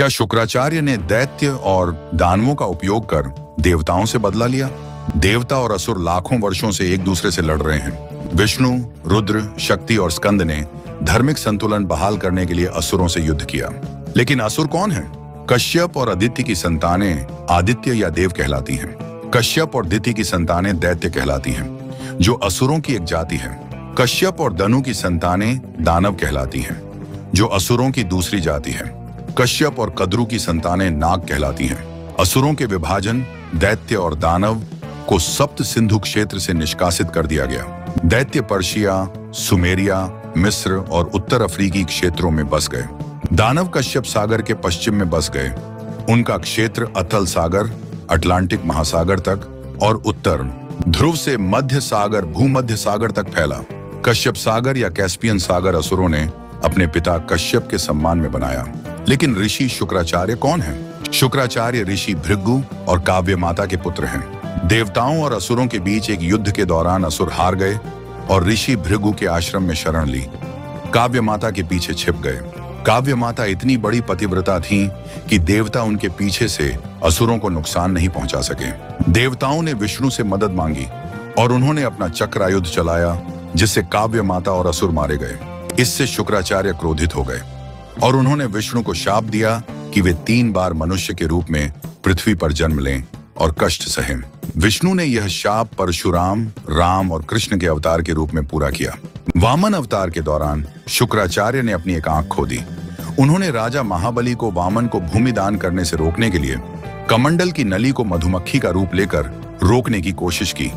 क्या शुक्राचार्य ने दैत्य और दानवों का उपयोग कर देवताओं से बदला लिया? देवता और असुर लाखों वर्षों से एक दूसरे से लड़ रहे हैं। विष्णु, रुद्र, शक्ति और स्कंद ने धार्मिक संतुलन बहाल करने के लिए असुरों से युद्ध किया। लेकिन असुर कौन है? कश्यप और अदिति की संतानें आदित्य या देव कहलाती हैं। कश्यप और दिति की संतानें दैत्य कहलाती हैं, जो असुरों की एक जाति है। कश्यप और दनु की संतानें दानव कहलाती हैं, जो असुरों की दूसरी जाति है। कश्यप और कद्रु की संतानें नाग कहलाती हैं। असुरों के विभाजन दैत्य और दानव को सप्त सिंधु क्षेत्र से निष्कासित कर दिया गया। दैत्य पर्शिया, सुमेरिया, मिस्र और उत्तर अफ्रीकी क्षेत्रों में बस गए। दानव कश्यप सागर के पश्चिम में बस गए। उनका क्षेत्र अथल सागर, अटलांटिक महासागर तक और उत्तर ध्रुव से मध्य सागर, भूमध्य सागर तक फैला। कश्यप सागर या कैस्पियन सागर असुरों ने अपने पिता कश्यप के सम्मान में बनाया। लेकिन ऋषि शुक्राचार्य कौन है? शुक्राचार्य ऋषि भृगु और काव्य माता के पुत्र हैं। देवताओं और असुरों के बीच एक युद्ध के दौरान असुर हार गए और ऋषि भृगु के आश्रम में शरण ली। काव्य माता के पीछे छिप गए। काव्य माता इतनी बड़ी पतिव्रता थीं कि देवता उनके पीछे से असुरों को नुकसान नहीं पहुंचा सके। देवताओं ने विष्णु से मदद मांगी और उन्होंने अपना चक्रायुध चलाया, जिससे काव्य माता और असुर मारे गए। इससे शुक्राचार्य क्रोधित हो गए और उन्होंने विष्णु को शाप दिया कि वे 3 बार मनुष्य के रूप में पृथ्वी पर जन्म लें और कष्ट सहें। विष्णु ने यह शाप परशुराम, राम और कृष्ण के अवतार के रूप में पूरा किया। वामन अवतार के दौरान शुक्राचार्य ने अपनी एक आंख खो दी। उन्होंने राजा महाबली को वामन को भूमि दान करने से रोकने के लिए कमंडल की नली को मधुमक्खी का रूप लेकर रोकने की कोशिश की।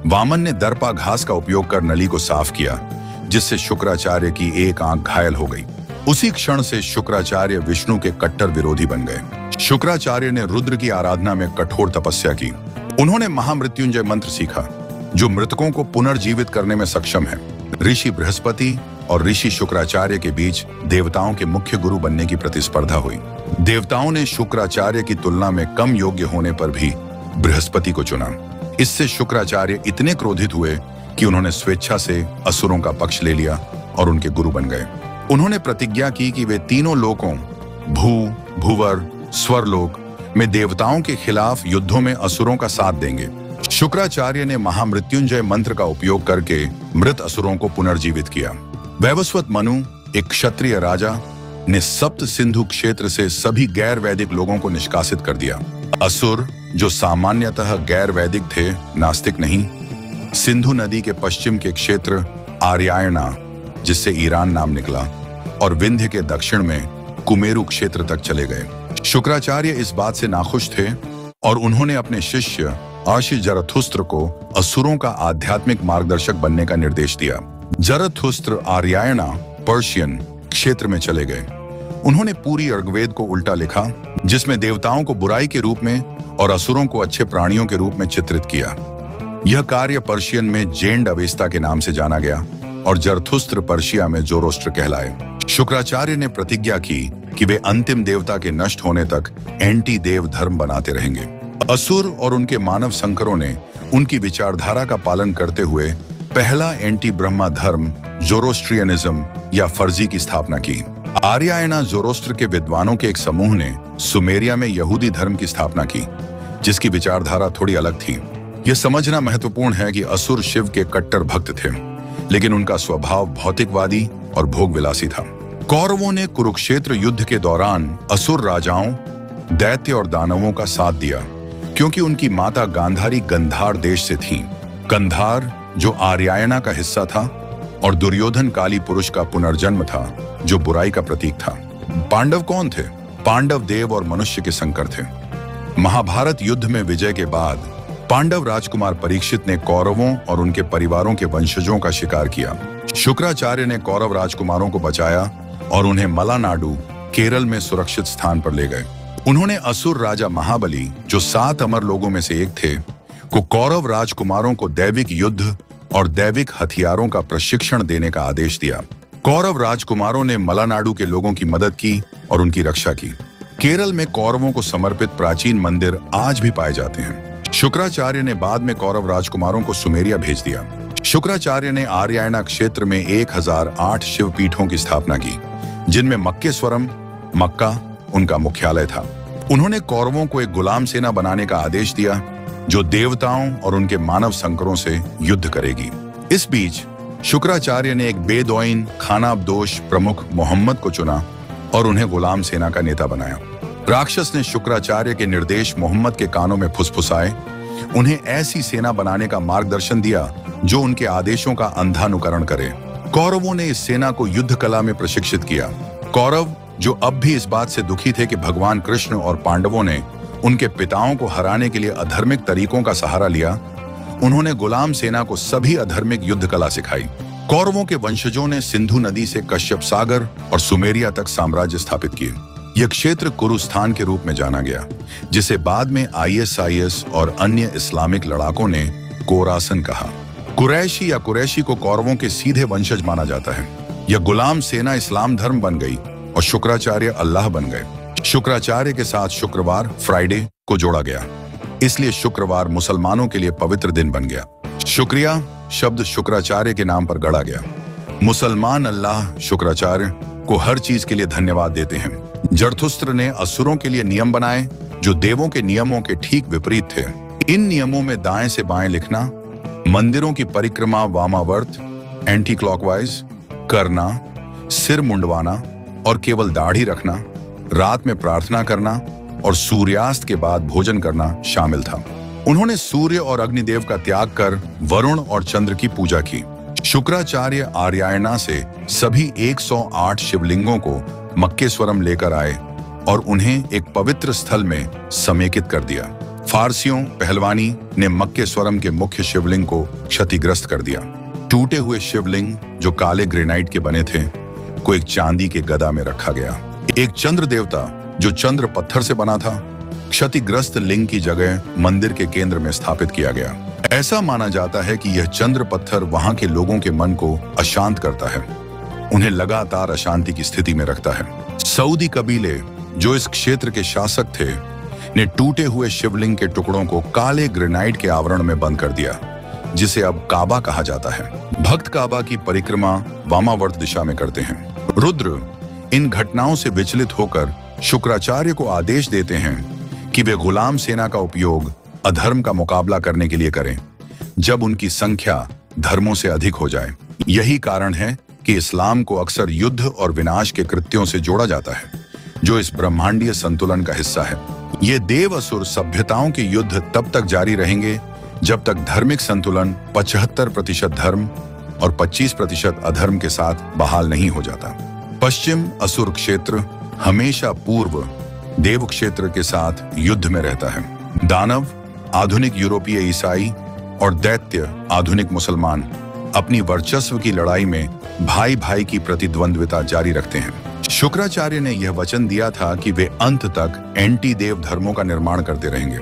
वामन ने दर्पा घास का उपयोग कर नली को साफ किया, जिससे शुक्राचार्य की एक आंख घायल हो गई। उसी क्षण से शुक्राचार्य विष्णु के कट्टर विरोधी बन गए। शुक्राचार्य ने रुद्र की आराधना में कठोर तपस्या की। उन्होंने महामृत्युंजय मंत्र सीखा, जो मृतकों को पुनर्जीवित करने में सक्षम है। ऋषि बृहस्पति और ऋषि शुक्राचार्य के बीच देवताओं के मुख्य गुरु बनने की प्रतिस्पर्धा हुई। देवताओं ने शुक्राचार्य की तुलना में कम योग्य होने पर भी बृहस्पति को चुना। इससे शुक्राचार्य इतने क्रोधित हुए कि उन्होंने स्वेच्छा से असुरों का पक्ष ले लिया और उनके गुरु बन गए। उन्होंने प्रतिज्ञा की कि वे तीनों लोकों भू, भूवर, स्वर्लोक में देवताओं के खिलाफ युद्धों में असुरों का साथ देंगे। शुक्राचार्य ने महामृत्युंजय मंत्र का उपयोग करके मृत असुरों को पुनर्जीवित किया। वैवस्वत मनु, एक क्षत्रिय राजा, ने सप्त सिंधु क्षेत्र से सभी गैर वैदिक लोगों को निष्कासित कर दिया। असुर, जो सामान्यतः गैर वैदिक थे, नास्तिक नहीं, सिंधु नदी के पश्चिम के क्षेत्र आर्यायना, जिससे ईरान नाम निकला, और विंध्य के दक्षिण में कुमेरु क्षेत्र तक चले गए। शुक्राचार्य इस बात से नाखुश थे और उन्होंने अपने शिष्य आशी जरथुस्त्र को असुरों का आध्यात्मिक मार्गदर्शक बनने का निर्देश दिया। जरथुस्त्र आर्यायना पर्शियन क्षेत्र में चले गए। उन्होंने पूरी ऋग्वेद को उल्टा लिखा, जिसमें देवताओं को बुराई के रूप में और असुरों को अच्छे प्राणियों के रूप में चित्रित किया। यह कार्य पर्शियन में जेंड अवेस्ता के नाम से जाना गया और जरथुस्त्र पर्शिया में जोरोस्ट्र कहलाए। शुक्राचार्य ने प्रतिज्ञा की कि वे अंतिम देवता के नष्ट होने तक एंटी देव धर्म बनाते रहेंगे। असुर और उनके मानव संकरों ने उनकी विचारधारा का पालन करते हुए पहला एंटी ब्रह्मा धर्म जोरोस्ट्रियनिज्म या फर्जी की स्थापना की। आर्यायना जोरोस्ट्र के विद्वानों के एक समूह ने सुमेरिया में यहूदी धर्म की स्थापना की, जिसकी विचारधारा थोड़ी अलग थी। यह समझना महत्वपूर्ण है कि असुर शिव के कट्टर भक्त थे, लेकिन उनका स्वभाव भौतिकवादी और भोगविलासी था। कौरवों ने कुरुक्षेत्र युद्ध के दौरान असुर राजाओं, दैत्य और दानवों का साथ दिया, क्योंकि उनकी माता गांधारी गंधार देश से थी। गंधार, जो आर्यायना का हिस्सा था, और दुर्योधन काली पुरुष का पुनर्जन्म था, जो बुराई का प्रतीक था। पांडव कौन थे? पांडव देव और मनुष्य के संकर थे। महाभारत युद्ध में विजय के बाद पांडव राजकुमार परीक्षित ने कौरवों और उनके परिवारों के वंशजों का शिकार किया। शुक्राचार्य ने कौरव राजकुमारों को बचाया और उन्हें मलानाडु, केरल में सुरक्षित स्थान पर ले गए। उन्होंने असुर राजा महाबली, जो 7 अमर लोगों में से एक थे, को कौरव राजकुमारों को दैविक युद्ध और दैविक हथियारों का प्रशिक्षण देने का आदेश दिया। कौरव राजकुमारों ने मलानाडु के लोगों की मदद की और उनकी रक्षा की। केरल में कौरवों को समर्पित प्राचीन मंदिर आज भी पाए जाते हैं। शुक्राचार्य ने बाद में कौरव राजकुमारों को सुमेरिया भेज दिया। शुक्राचार्य ने आर्यायना क्षेत्र में 1008 शिव पीठों की स्थापना की, जिनमें मक्केश्वरम, मक्का, उनका मुख्यालय था। उन्होंने कौरवों को एक गुलाम सेना बनाने का आदेश दिया जो देवताओं और उनके मानव संकरों से युद्ध करेगी। इस बीच शुक्राचार्य ने एक बेदौइन खानाबदोश प्रमुख मोहम्मद को चुना और उन्हें गुलाम सेना का नेता बनाया। राक्षस ने शुक्राचार्य के निर्देश मोहम्मद के कानों में फुसफुसाए, उन्हें ऐसी सेना बनाने का मार्गदर्शन दिया जो उनके आदेशों का अंधानुकरण करे। कौरवों ने इस सेना को युद्ध कला में प्रशिक्षित किया। कौरव, जो अब भी इस बात से दुखी थे कि भगवान कृष्ण और पांडवों ने उनके पिताओं को हराने के लिए अधर्मिक तरीकों का सहारा लिया, उन्होंने गुलाम सेना को सभी अधर्मिक युद्ध कला सिखाई। कौरवों के वंशजों ने सिंधु नदी से कश्यप सागर और सुमेरिया तक साम्राज्य स्थापित किए। यह क्षेत्र कुरुस्थान के रूप में जाना गया, जिसे बाद में ISIS और अन्य इस्लामिक लड़ाकों ने कोरासन कहा। कुरैशी या कुरैशी को कौरवों के सीधे वंशज माना जाता है। यह गुलाम सेना इस्लाम धर्म बन गई और शुक्राचार्य अल्लाह बन गए। शुक्राचार्य के साथ शुक्रवार, फ्राइडे को जोड़ा गया, इसलिए शुक्रवार मुसलमानों के लिए पवित्र दिन बन गया। शुक्रिया शब्द शुक्राचार्य के नाम पर गढ़ा गया। मुसलमान अल्लाह शुक्राचार्य को हर चीज के लिए धन्यवाद देते हैं। जरथुस्त्र ने असुरों के लिए नियम बनाए जो देवों के नियमों के ठीक विपरीत थे। इन नियमों में दाएं से बाएं लिखना, मंदिरों की परिक्रमा वामावर्त एंटी क्लॉकवाइज करना, सिर मुंडवाना और केवल दाढ़ी रखना, रात में प्रार्थना करना और सूर्यास्त के बाद भोजन करना शामिल था। उन्होंने सूर्य और अग्निदेव का त्याग कर वरुण और चंद्र की पूजा की। शुक्राचार्य आर्यायना से सभी 108 शिवलिंगों को मक्केश्वरम लेकर आए और उन्हें एक पवित्र स्थल में समेकित कर दिया। फारसियों पहलवानी ने मक्केश्वरम के मुख्य शिवलिंग को क्षतिग्रस्त कर दिया। टूटे हुए शिवलिंग जो काले ग्रेनाइट के बने थे को एक चांदी के गदा में रखा गया। एक चंद्र देवता जो चंद्र पत्थर से बना था, क्षतिग्रस्त लिंग की जगह मंदिर के केंद्र में स्थापित किया गया। ऐसा माना जाता है कि यह चंद्र पत्थर वहां के लोगों के मन को अशांत करता है, उन्हें लगातार अशांति की स्थिति में रखता है। सऊदी कबीले जो इस क्षेत्र के शासक थे ने टूटे हुए शिवलिंग के टुकड़ों को काले ग्रेनाइट के आवरण में बंद कर दिया, जिसे अब काबा कहा जाता है। भक्त काबा की परिक्रमा वामावर्त दिशा में करते हैं। रुद्र इन घटनाओं से विचलित होकर शुक्राचार्य को आदेश देते हैं कि वे गुलाम सेना का उपयोग अधर्म का मुकाबला करने के लिए करें जब उनकी संख्या धर्मों से अधिक हो जाए। यही कारण है कि इस्लाम को अक्सर युद्ध और विनाश के कृत्यों से जोड़ा जाता है, जो इस ब्रह्मांडीय संतुलन का हिस्सा है। ये देव असुर सभ्यताओं के युद्ध तब तक जारी रहेंगे जब तक धार्मिक संतुलन 75% धर्म और 25% अधर्म के साथ बहाल नहीं हो जाता। पश्चिम असुर क्षेत्र हमेशा पूर्व देव क्षेत्र के साथ युद्ध में रहता है। दानव, आधुनिक यूरोपीय ईसाई और दैत्य, आधुनिक मुसलमान अपनी वर्चस्व की लड़ाई में भाई भाई की प्रतिद्वंद्विता जारी रखते हैं। शुक्राचार्य ने यह वचन दिया था कि वे अंत तक एंटी देव धर्मों का निर्माण करते रहेंगे।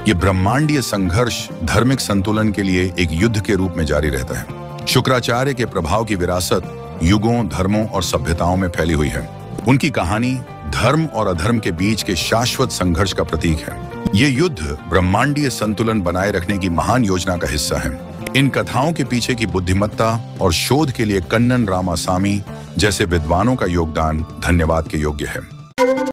ये ब्रह्मांडीय संघर्ष धार्मिक संतुलन के लिए एक युद्ध के रूप में जारी रहता है। शुक्राचार्य के प्रभाव की विरासत युगों, धर्मों और सभ्यताओं में फैली हुई है। उनकी कहानी धर्म और अधर्म के बीच के शाश्वत संघर्ष का प्रतीक है। ये युद्ध ब्रह्मांडीय संतुलन बनाए रखने की महान योजना का हिस्सा है। इन कथाओं के पीछे की बुद्धिमत्ता और शोध के लिए कन्नन रामासामी जैसे विद्वानों का योगदान धन्यवाद के योग्य है।